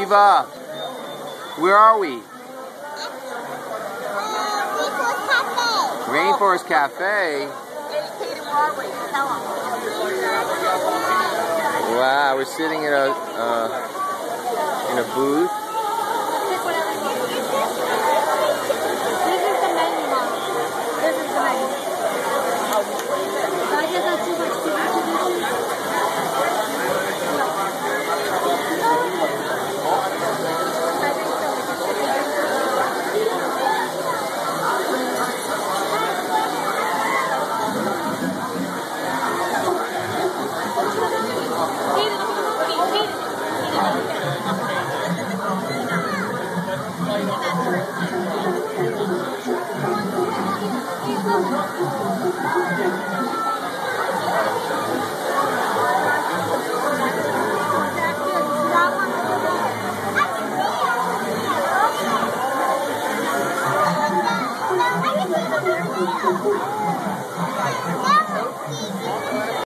Eva, where are we? Rainforest Cafe. Educated, where are we? Tell them. Wow, we're sitting in a booth. This is the menu, Mom. This is the menu. I guess that's too much to No!